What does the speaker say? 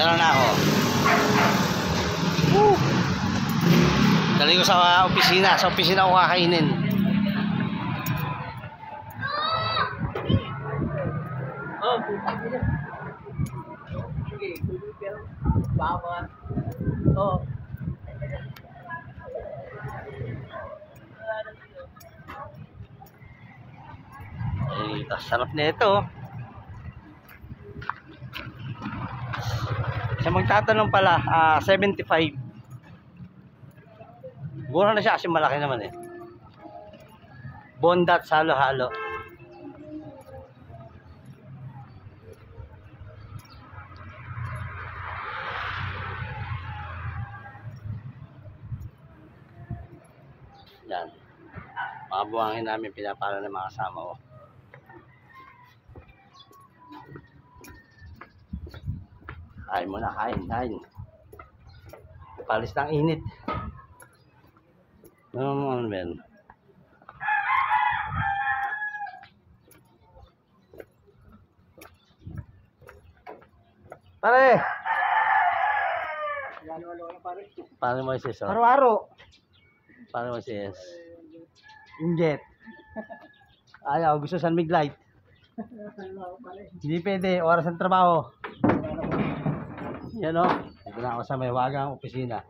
Meron na ako. Woo! Dali ko sa opisina. Sa opisina ako kakainin. Oh, sige, pero bawal. Oh. Ay, sarap na ito. Sa magtatanong pala, 75. Mura na siya kasi malaki naman eh. Bondat halo-halo. Yan. Mga buhangin namin pinapala ng mga kasama ko. Kain mo na, kain. Palis ng init. Ano ba yan? Pare! Pare mo sis, oh. Aro-aro. Pare mo sis. Injet. Ayaw, gusto San Mig Light. Hindi pwede, oras ng trabaho. Yan o. Ito na ako sa may wagang opisina.